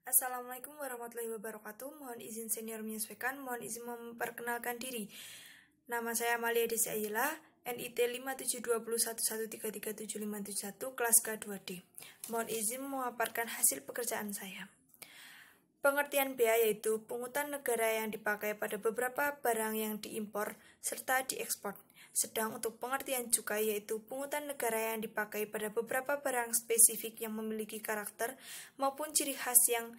Assalamualaikum warahmatullahi wabarakatuh. Mohon izin senior menyesuaikan. Mohon izin memperkenalkan diri. Nama saya Amalia Desi Ayla, NIT 572011337571, kelas K2D. Mohon izin memaparkan hasil pekerjaan saya. Pengertian bea yaitu pungutan negara yang dipakai pada beberapa barang yang diimpor serta diekspor. Sedang untuk pengertian cukai yaitu pungutan negara yang dipakai pada beberapa barang spesifik yang memiliki karakter maupun ciri khas yang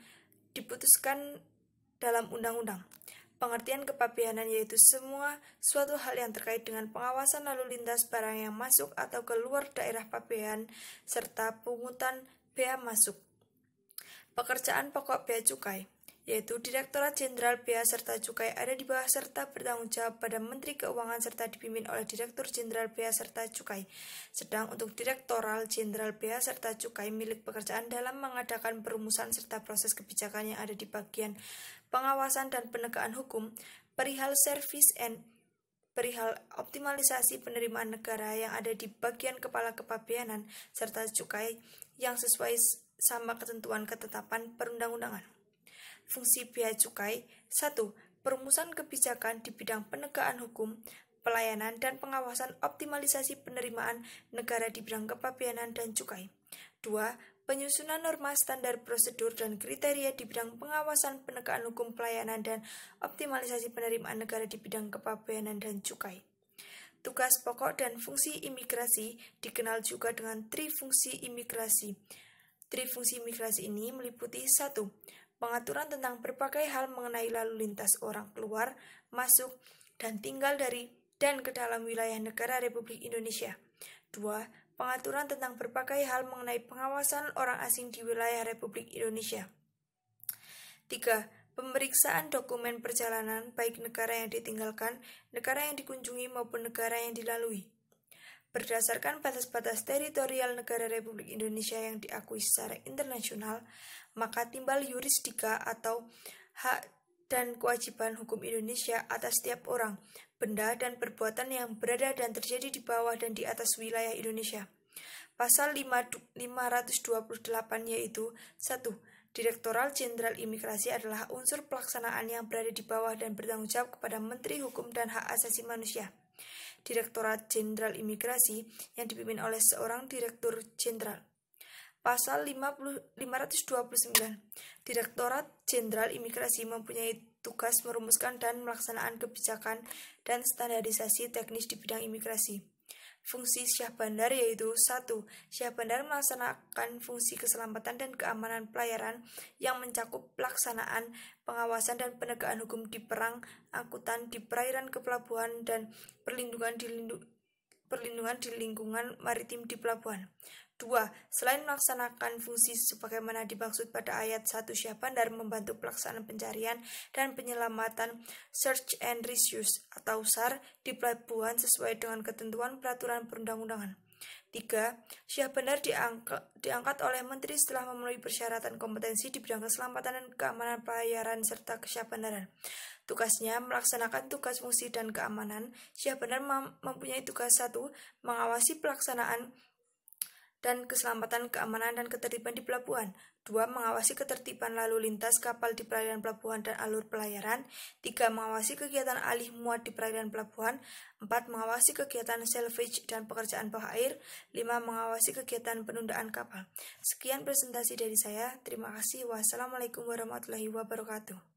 diputuskan dalam undang-undang. Pengertian kepabeanan yaitu suatu hal yang terkait dengan pengawasan lalu lintas barang yang masuk atau keluar daerah pabean serta pungutan bea masuk. Pekerjaan pokok Bea Cukai, yaitu Direktorat Jenderal Bea serta Cukai ada di bawah serta bertanggung jawab pada Menteri Keuangan serta dipimpin oleh Direktur Jenderal Bea serta Cukai. Sedang untuk Direktoral Jenderal Bea serta Cukai milik pekerjaan dalam mengadakan perumusan serta proses kebijakan yang ada di bagian pengawasan dan penegakan hukum, perihal perihal optimalisasi penerimaan negara yang ada di bagian kepala kepabeanan serta cukai yang sesuai sama ketentuan ketetapan perundang-undangan. Fungsi Bea Cukai 1. Perumusan kebijakan di bidang penegakan hukum, pelayanan dan pengawasan optimalisasi penerimaan negara di bidang kepabeanan dan cukai. 2. Penyusunan norma standar prosedur dan kriteria di bidang pengawasan penegakan hukum, pelayanan dan optimalisasi penerimaan negara di bidang kepabeanan dan cukai. Tugas pokok dan fungsi imigrasi dikenal juga dengan trifungsi imigrasi. Trifungsi imigrasi ini meliputi 1. Pengaturan tentang berbagai hal mengenai lalu lintas orang keluar, masuk, dan tinggal dari dan ke dalam wilayah negara Republik Indonesia. 2. Pengaturan tentang berbagai hal mengenai pengawasan orang asing di wilayah Republik Indonesia. 3. Pemeriksaan dokumen perjalanan baik negara yang ditinggalkan, negara yang dikunjungi maupun negara yang dilalui. Berdasarkan batas-batas teritorial negara Republik Indonesia yang diakui secara internasional, maka timbal yurisdika atau hak dan kewajiban hukum Indonesia atas setiap orang, benda, dan perbuatan yang berada dan terjadi di bawah dan di atas wilayah Indonesia. Pasal 528 yaitu 1. Direktorat Jenderal Imigrasi adalah unsur pelaksanaan yang berada di bawah dan bertanggung jawab kepada Menteri Hukum dan Hak Asasi Manusia. Direktorat Jenderal Imigrasi yang dipimpin oleh seorang Direktur Jenderal. Pasal 529. Direktorat Jenderal Imigrasi mempunyai tugas merumuskan dan melaksanakan kebijakan dan standarisasi teknis di bidang imigrasi. Fungsi Syah Bandar yaitu 1. Syah Bandar melaksanakan fungsi keselamatan dan keamanan pelayaran yang mencakup pelaksanaan, pengawasan dan penegakan hukum di perang, angkutan, di perairan kepelabuhan, dan perlindungan di lingkungan maritim di pelabuhan. 2. Selain melaksanakan fungsi sebagaimana dimaksud pada ayat 1, Syah Bandar membantu pelaksanaan pencarian dan penyelamatan Search and Rescue atau SAR di pelabuhan sesuai dengan ketentuan peraturan perundang-undangan. 3. Syah Bandar diangkat oleh Menteri setelah memenuhi persyaratan kompetensi di bidang keselamatan dan keamanan pelayaran serta kesyahbandaran. Tugasnya melaksanakan tugas fungsi dan keamanan. Syah Bandar mempunyai tugas 1. Mengawasi pelaksanaan dan keselamatan, keamanan, dan ketertiban di pelabuhan. 2. Mengawasi ketertiban lalu lintas kapal di perairan pelabuhan dan alur pelayaran. 3. Mengawasi kegiatan alih muat di perairan pelabuhan. 4. Mengawasi kegiatan salvage dan pekerjaan bawah air. 5. Mengawasi kegiatan penundaan kapal. Sekian presentasi dari saya. Terima kasih. Wassalamualaikum warahmatullahi wabarakatuh.